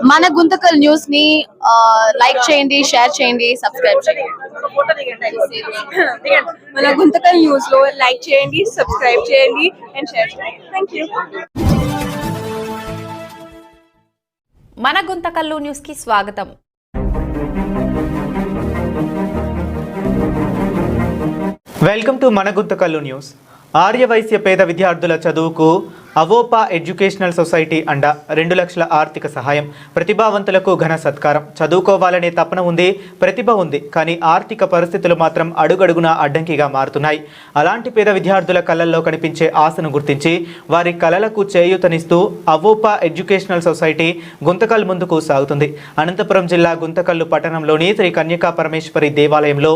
మన గుంతకల్ న్యూస్ ని లైక్ చేయండి, షేర్ చేయండి, సబ్స్క్రైబ్ చేయండి. మన గుంతకల్ న్యూస్ లో లైక్ చేయండి, సబ్స్క్రైబ్ చేయండి అండ్ షేర్ చేయండి. థాంక్యూ. మన గుంతకల్లు న్యూస్ కి స్వాగతం. వెల్కమ్ టు మన గుంతకల్లు న్యూస్. ఆర్యవైశ్య పేద విద్యార్థుల చదువుకు అవోపా ఎడ్యుకేషనల్ సొసైటీ అండ 2 లక్షల ఆర్థిక సహాయం. ప్రతిభావంతులకు ఘన సత్కారం. చదువుకోవాలనే తపన ఉంది, ప్రతిభ ఉంది, కానీ ఆర్థిక పరిస్థితులు మాత్రం అడుగడుగునా అడ్డంకిగా మారుతున్నాయి. అలాంటి పేద విద్యార్థుల కళల్లో కనిపించే ఆశను గుర్తించి వారి కళలకు చేయూతనిస్తూ అవోపా ఎడ్యుకేషనల్ సొసైటీ గుంతకల్ ముందుకు సాగుతుంది. అనంతపురం జిల్లా గుంతకల్లు పట్టణంలోని శ్రీ కన్యకా పరమేశ్వరి దేవాలయంలో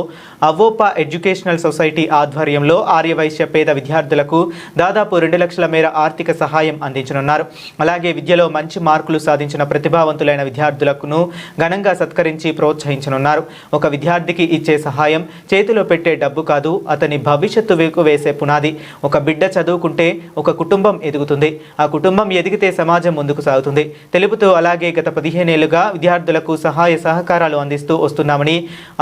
అవోపా ఎడ్యుకేషనల్ సొసైటీ ఆధ్వర్యంలో ఆర్యవైశ్య పేద విద్యార్థులకు దాదాపు 2 లక్షల మేర ఆర్థిక సహాయం అందించనున్నారు. అలాగే విద్యలో మంచి మార్కులు సాధించిన ప్రతిభావంతులైన విద్యార్థులను ఘనంగా సత్కరించి ప్రోత్సహించనున్నారు. ఒక విద్యార్థికి ఇచ్చే సహాయం చేతిలో పెట్టే డబ్బు కాదు, అతని భవిష్యత్తు వైపు వేసే పునాది. ఒక బిడ్డ చదువుకుంటే ఒక కుటుంబం ఎదుగుతుంది, ఆ కుటుంబం ఎదిగితే సమాజం ముందుకు సాగుతుంది తెలుపుతూ అలాగే గత 15 ఏళ్లుగా విద్యార్థులకు సహాయ సహకారాలు అందిస్తూ వస్తున్నామని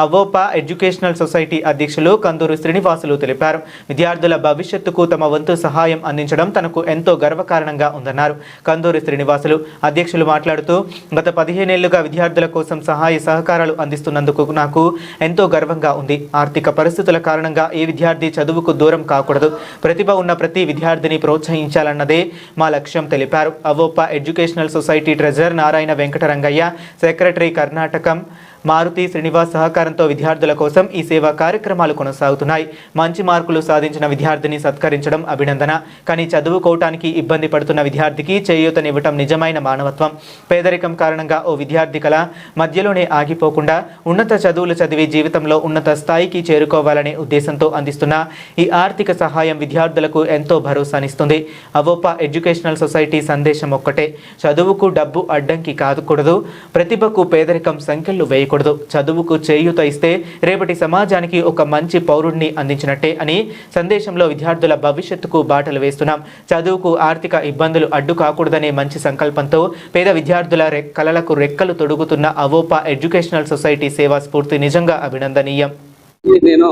అవోపా ఎడ్యుకేషనల్ సొసైటీ అధ్యక్షులు కందూరు శ్రీనివాసులు తెలిపారు. విద్యార్థుల భవిష్యత్తుకు తమ వంతు సహాయం అందించడం తనకు ఎంతో గర్వకారణంగా ఉందన్నారు. కందూరి శ్రీనివాసులు అధ్యక్షులు మాట్లాడుతూ గత 15 ఏళ్లుగా విద్యార్థుల కోసం సహాయ సహకారాలు అందిస్తున్నందుకు నాకు ఎంతో గర్వంగా ఉంది. ఆర్థిక పరిస్థితుల కారణంగా ఏ విద్యార్థి చదువుకు దూరం కాకూడదు. ప్రతిభ ఉన్న ప్రతి విద్యార్థిని ప్రోత్సహించాలన్నదే మా లక్ష్యం తెలిపారు. AVOPA educational society treasurer Narayana Venkatarangaiah, secretary Karnatakam Maruthi Srinivas సహకారంతో విద్యార్థుల కోసం ఈ సేవా కార్యక్రమాలు కొనసాగుతున్నాయి. మంచి మార్కులు సాధించిన విద్యార్థిని సత్కరించడం అభినందన, కానీ చదువుకోవటానికి ఇబ్బంది పడుతున్న విద్యార్థికి చేయూతనివ్వటం నిజమైన మానవత్వం. పేదరికం కారణంగా ఓ విద్యార్థి కళ మధ్యలోనే ఆగిపోకుండా ఉన్నత చదువులు చదివి జీవితంలో ఉన్నత స్థాయికి చేరుకోవాలనే ఉద్దేశంతో అందిస్తున్న ఈ ఆర్థిక సహాయం విద్యార్థులకు ఎంతో భరోసానిస్తుంది. అవోపా ఎడ్యుకేషనల్ సొసైటీ సందేశం ఒక్కటే: చదువుకు డబ్బు అడ్డంకి కాకూడదు, ప్రతిభకు పేదరికం సంఖ్యలు వేయకూడదు. చదువుకు చేయూత ఇస్తే రేపటి సమాజానికి ఒక మంచి పౌరుడిని అందించినట్టే అని సందేశంలో విద్యార్థుల భవిష్యత్తుకు బాటలు వేస్తున్నాం. చదువుకు ఆర్థిక ఇబ్బందులు అడ్డు కాకూడదనే మంచి సంకల్పంతో పేద విద్యార్థుల కలలకు రెక్కలు తొడుగుతున్న అవోపా ఎడ్యుకేషనల్ సొసైటీ సేవా స్ఫూర్తి నిజంగా అభినందనీయం. నేను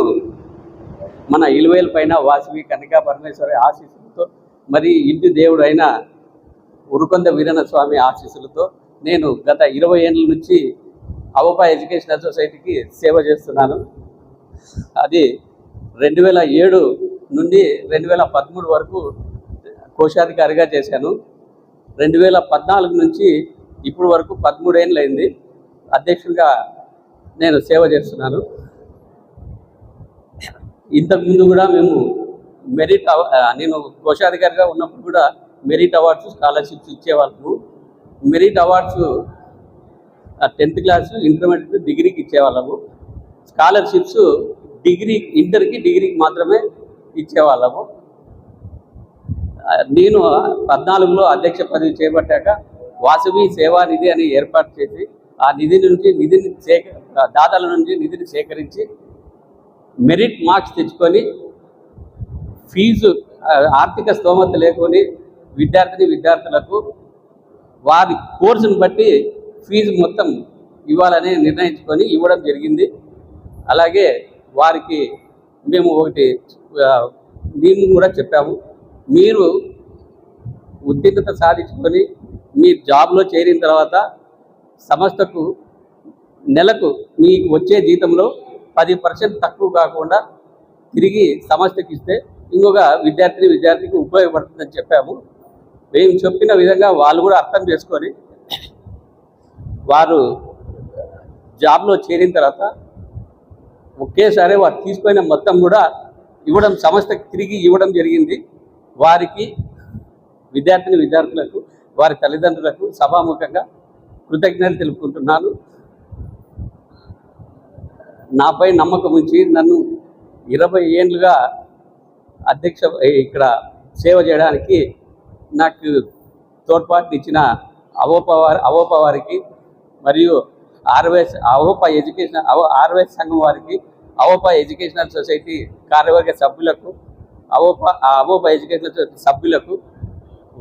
మన ఇలువేలు పైన వాసవి కన్యకా పరమేశ్వరి ఆశీస్సులతో మరి ఇంటి దేవుడు అయిన ఉరుకొంద వీరన్న స్వామి ఆశీస్సులతో నేను గత 20 ఏళ్ళ నుంచి అవోపా ఎడ్యుకేషనల్ సొసైటీకి సేవ చేస్తున్నాను. అది 2007 నుండి 2013 వరకు కోశాధికారిగా చేశాను. 2014 నుంచి ఇప్పుడు వరకు 13 ఏళ్ళు అయింది అధ్యక్షుడిగా నేను సేవ చేస్తున్నాను. ఇంతకుముందు కూడా మేము నేను కోశాధికారిగా ఉన్నప్పుడు కూడా మెరిట్ అవార్డ్స్, స్కాలర్షిప్స్ ఇచ్చేవాళ్ళము. Merit awards 10th class, intermediate, డిగ్రీకి ఇచ్చేవాళ్ళము. స్కాలర్షిప్స్ ఇంటర్కి, డిగ్రీకి మాత్రమే ఇచ్చేవాళ్ళము. నేను 14లో అధ్యక్ష పదవి చేపట్టాక వాసవి సేవా నిధి అని ఏర్పాటు చేసి ఆ దాతల నుంచి నిధిని సేకరించి మెరిట్ మార్క్స్ తెచ్చుకొని ఫీజు ఆర్థిక స్తోమత లేకొని విద్యార్థులకు వారి కోర్సును బట్టి ఫీజు మొత్తం ఇవ్వాలని నిర్ణయించుకొని ఇవ్వడం జరిగింది. అలాగే వారికి మేము ఒకటి నియమం కూడా చెప్పాము: మీరు ఉత్తీర్ణత సాధించుకొని మీ జాబ్లో చేరిన తర్వాత సంస్థకు నెలకు మీకు వచ్చే జీతంలో 10% తక్కువ కాకుండా తిరిగి సంస్థకి ఇస్తే ఇంకొక విద్యార్థికి ఉపయోగపడుతుందని చెప్పాము. మేము చెప్పిన విధంగా వాళ్ళు కూడా అర్థం చేసుకొని వారు జాబ్లో చేరిన తర్వాత ఒకేసారి వారు తీసుకున్న మొత్తం కూడా సంస్థకి తిరిగి ఇవ్వడం జరిగింది. వారికి విద్యార్థులకు వారి తల్లిదండ్రులకు సభాముఖంగా కృతజ్ఞతలు తెలుపుకుంటున్నాను. నాపై నమ్మకం ఉంచి నన్ను 20 ఏళ్ళుగా ఇక్కడ సేవ చేయడానికి నాకు తోడ్పాటునిచ్చిన అవోపా వారికి మరియు ఆర్వైస్ సంఘం వారికి, అవోపా ఎడ్యుకేషనల్ సొసైటీ కార్యవర్గ సభ్యులకు, అవోపా ఎడ్యుకేషనల్ సొసైటీ సభ్యులకు,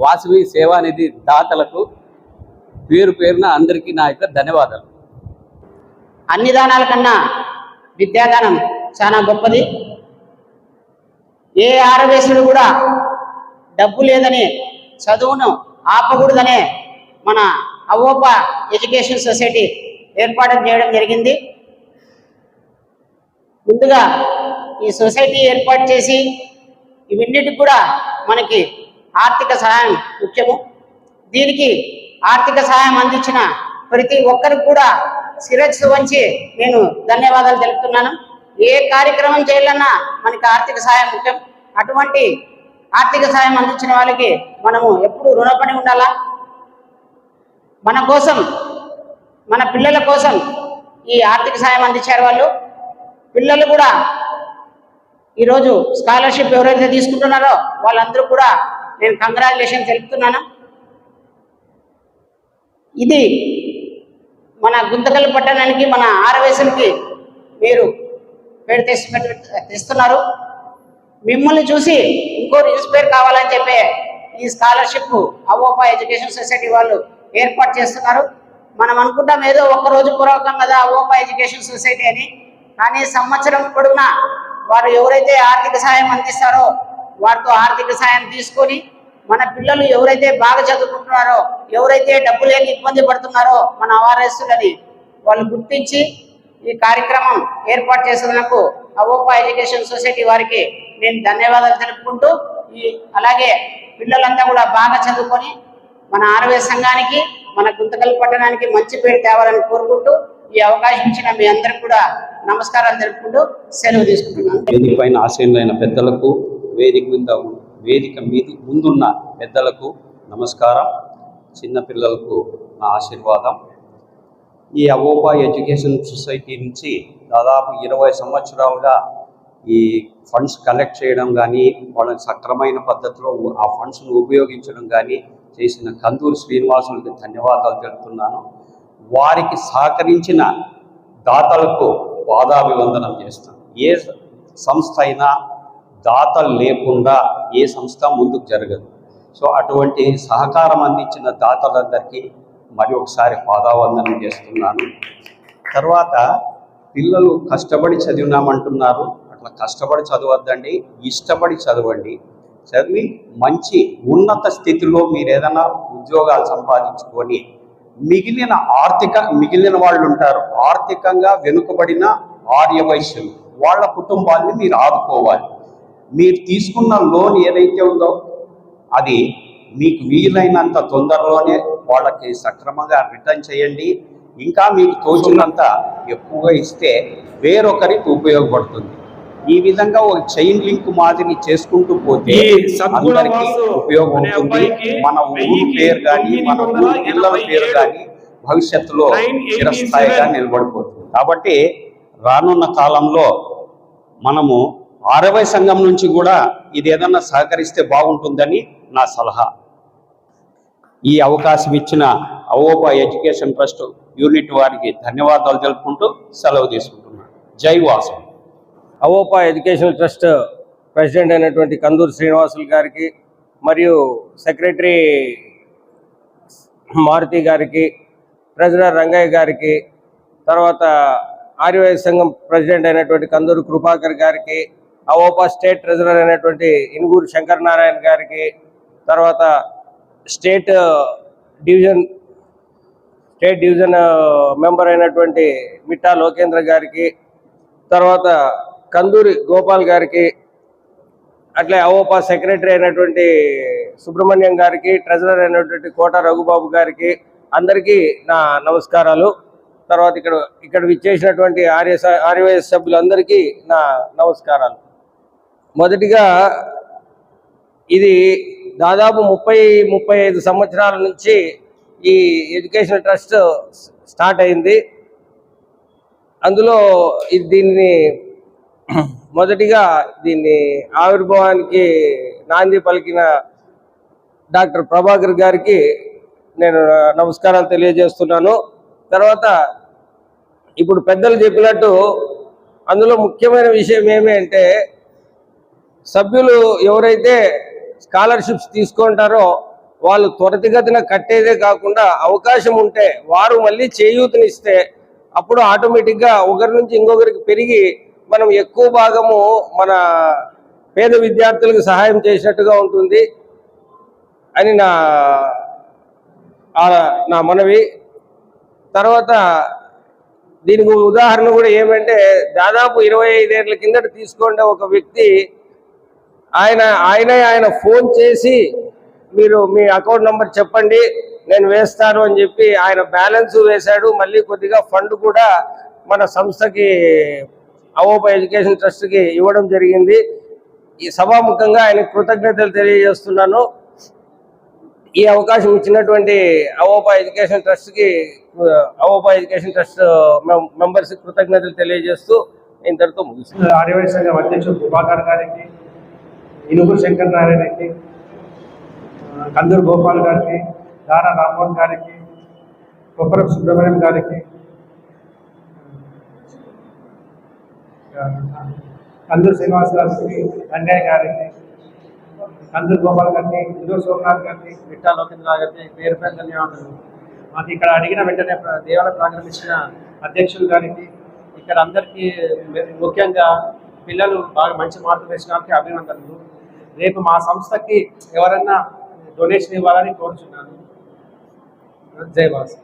వాసవి సేవానిధి దాతలకు పేరు పేరున అందరికీ నా యొక్క ధన్యవాదాలు. అన్ని దానాల కన్నా విద్యాదానం చాలా గొప్పది. ఏ ఆరవేశుడు కూడా డబ్బు లేదని చదువును ఆపకూడదనే మన అవోప ఎడ్యుకేషన్ సొసైటీ ఏర్పాటు చేయడం జరిగింది. ముందుగా ఈ సొసైటీ ఏర్పాటు చేసి ఇవన్నిటికి కూడా మనకి ఆర్థిక సహాయం ముఖ్యము. దీనికి ఆర్థిక సహాయం అందించిన ప్రతి ఒక్కరికి కూడా శిరస్సు వంచి నేను ధన్యవాదాలు తెలుపుతున్నాను. ఏ కార్యక్రమం చేయాలన్నా మనకి ఆర్థిక సహాయం ముఖ్యం. అటువంటి ఆర్థిక సహాయం అందించిన వాళ్ళకి మనము ఎప్పుడు రుణపడి ఉండాలా. మన కోసం, మన పిల్లల కోసం ఈ ఆర్థిక సహాయం అందించారు వాళ్ళు. పిల్లలు కూడా ఈరోజు స్కాలర్షిప్ ఎవరైతే తీసుకుంటున్నారో వాళ్ళందరూ కూడా నేను కంగ్రాచులేషన్ తెలుపుతున్నాను. ఇది మన గుంతకల్ పట్టణానికి, మన ఆరవేశంకి మీరు పేరు తెస్తున్నారు. మిమ్మల్ని చూసి ఇంకోరు ఇన్స్పైర్ కావాలని చెప్పే ఈ స్కాలర్షిప్ అవోపా ఎడ్యుకేషన్ సొసైటీ వాళ్ళు ఏర్పాటు చేస్తున్నారు. మనం అనుకుంటాం ఏదో ఒక్కరోజు పూర్వకం కదా అవోపా ఎడ్యుకేషన్ సొసైటీ అని, కానీ సంవత్సరం పొడవునా వారు ఎవరైతే ఆర్థిక సహాయం అందిస్తారో వారితో ఆర్థిక సహాయం తీసుకొని మన పిల్లలు ఎవరైతే బాగా చదువుకుంటున్నారో, ఎవరైతే డబ్బు లేని ఇబ్బంది పడుతున్నారో మన అవారస్తులని వాళ్ళు గుర్తించి ఈ కార్యక్రమం ఏర్పాటు చేసినందుకు అవోపా ఎడ్యుకేషన్ సొసైటీ వారికి నేను ధన్యవాదాలు తెలుపుకుంటూ, అలాగే పిల్లలంతా కూడా బాగా చదువుకొని మన ఆరవే సంఘానికి, మన గుంతకల్ పట్టణానికి మంచి పేరు తేవాలని కోరుకుంటూ ఈ అవకాశం ఇచ్చిన మీ అందరికి కూడా నమస్కారాలు తెలుపుకుంటూ సెలవు తీసుకుంటున్నాను. వేదిక పైన ఆశీనులైన పెద్దలకు, వేదిక ముందున్న పెద్దలకు నమస్కారం. చిన్నపిల్లలకు నా ఆశీర్వాదం. ఈ అవోపా ఎడ్యుకేషన్ సొసైటీ నుంచి దాదాపు 20 సంవత్సరాలుగా ఈ ఫండ్స్ కలెక్ట్ చేయడం కానీ, వాళ్ళకి సక్రమైన పద్ధతిలో ఆ ఫండ్స్ను ఉపయోగించడం కానీ చేసిన కందూరు శ్రీనివాసులకి ధన్యవాదాలు తెలుపుతున్నాను. వారికి సహకరించిన దాతలకు పాదాభివందనం చేస్తాను. ఏ సంస్థ అయినా దాతలు లేకుండా ఏ సంస్థ ముందుకు జరగదు. సో అటువంటి సహకారం అందించిన దాతలందరికీ మరి ఒకసారి పాదావందనం చేస్తున్నాను. తర్వాత పిల్లలు కష్టపడి చదివినామంటున్నారు. అట్లా కష్టపడి చదవద్దండి, ఇష్టపడి చదవండి. చదివి మంచి ఉన్నత స్థితిలో మీరు ఏదైనా ఉద్యోగాలు సంపాదించుకొని మిగిలిన వాళ్ళు ఉంటారు, ఆర్థికంగా వెనుకబడిన ఆర్యవైశ్యులు, వాళ్ళ కుటుంబాన్ని మీరు ఆదుకోవాలి. మీరు తీసుకున్న లోన్ ఏదైతే ఉందో అది మీకు వీలైనంత తొందరలోనే వాళ్ళకి సక్రమంగా రిటర్న్ చేయండి. ఇంకా మీకు తోచినంత ఎక్కువగా ఇస్తే వేరొకరికి ఉపయోగపడుతుంది. ఈ విధంగా ఒక చైన్ లింక్ మాదిరి చేసుకుంటూ పోతే అందరికీ ఉపయోగం ఉంటుంది. మన ఊరు పేరు కానీ, మన ఊరు పిల్లల పేరు కానీ భవిష్యత్తులో చిరస్థాయిగా నిలబడిపోతుంది. కాబట్టి రానున్న కాలంలో మనము ఆరవై సంఘం నుంచి కూడా ఇది ఏదన్నా సహకరిస్తే బాగుంటుందని నా సలహా. ఈ అవకాశం ఇచ్చిన అవోపా ఎడ్యుకేషన్ ట్రస్ట్ యూనిట్ వారికి ధన్యవాదాలు తెలుపుకుంటూ సెలవు తీసుకుంటున్నాను. జై వాసం. అవోపా ఎడ్యుకేషనల్ ట్రస్ట్ ప్రెసిడెంట్ అయినటువంటి కందూరు శ్రీనివాసులు గారికి, మరియు సెక్రటరీ మారుతి గారికి, ట్రెజరర్ రంగయ్య గారికి, తర్వాత ఆర్యవైశ్య సంఘం ప్రెసిడెంట్ అయినటువంటి కందూరు కృపాకర్ గారికి, అవోపా స్టేట్ ట్రెజరర్ అయినటువంటి ఇనుగూరు శంకర్ నారాయణ గారికి, తర్వాత స్టేట్ డివిజన్ మెంబర్ అయినటువంటి మిట్టా లోకేంద్ర గారికి, తర్వాత కందూరి గోపాల్ గారికి, అట్లే అవోపా సెక్రటరీ అయినటువంటి సుబ్రహ్మణ్యం గారికి, ట్రెజరర్ అయినటువంటి కోట రఘుబాబు గారికి అందరికీ నా నమస్కారాలు. తర్వాత ఇక్కడ విచ్చేసినటువంటి ఆర్యవైశ్య సభ్యులందరికీ నా నమస్కారాలు. మొదటిగా ఇది దాదాపు 30-35 సంవత్సరాల నుంచి ఈ ఎడ్యుకేషన్ ట్రస్ట్ స్టార్ట్ అయింది. అందులో మొదటిగా దీన్ని ఆవిర్భావానికి నాంది పలికిన డాక్టర్ ప్రభాకర్ గారికి నేను నమస్కారాలు తెలియజేస్తున్నాను. తర్వాత ఇప్పుడు పెద్దలు చెప్పినట్టు అందులో ముఖ్యమైన విషయం ఏమి అంటే, సభ్యులు ఎవరైతే స్కాలర్షిప్స్ తీసుకుంటారో వాళ్ళు త్వరితగతిన కట్టేదే కాకుండా అవకాశం ఉంటే వారు మళ్ళీ చేయూతనిస్తే అప్పుడు ఆటోమేటిక్గా ఒకరి నుంచి ఇంకొకరికి పెరిగి మనం ఎక్కువ భాగము మన పేద విద్యార్థులకు సహాయం చేసినట్టుగా ఉంటుంది అని నా మనవి. తర్వాత దీనికి ఉదాహరణ కూడా ఏమంటే దాదాపు 25 ఏళ్ల కిందట తీసుకోండి, ఒక వ్యక్తి ఆయన ఫోన్ చేసి మీరు మీ అకౌంట్ నంబర్ చెప్పండి నేను వేస్తాను అని చెప్పి ఆయన బ్యాలెన్స్ వేశాడు. మళ్ళీ కొద్దిగా ఫండ్ కూడా మన సంస్థకి అవోపా ఎడ్యుకేషన్ ట్రస్ట్కి ఇవ్వడం జరిగింది. ఈ సభాముఖంగా ఆయన కృతజ్ఞతలు తెలియజేస్తున్నాను. ఈ అవకాశం ఇచ్చినటువంటి అవోపా ఎడ్యుకేషన్ ట్రస్ట్ మెంబర్స్ కృతజ్ఞతలు తెలియజేస్తూ ఇంతటితో ముగిస్తుంది. ఆర్యవైశ్య సంఘం అధ్యక్షుడు ప్రభాకర్ గారికి, ఇనుగురు శంకర్ నారాయణకి, కందూరు గోపాల్ గారికి, దారా రామ్మోహన్ గారికి, కొప్పరం సుబ్రహ్మణ్యం గారికి, కందూరు శ్రీనివాస్ గారికి, రంగయ్య గారికి, కందూరు గోపాల్ గారికి, ఇందూరు సోమనాథ్ గారికి, విట్టా లోకేంద్ర గారికి పేరు పేరు ధన్యవాదాలు. మాకు ఇక్కడ అడిగిన వెంటనే దేవాలయ ప్రారంభించిన అధ్యక్షులు గారికి, ఇక్కడ అందరికీ ముఖ్యంగా పిల్లలు బాగా మంచి మార్కులు తెచ్చినందుకు అభినందనలు. రేపు మా సంస్థకి ఎవరన్నా డొనేషన్ ఇవ్వాలని కోరుచున్నాను. జై వాసు.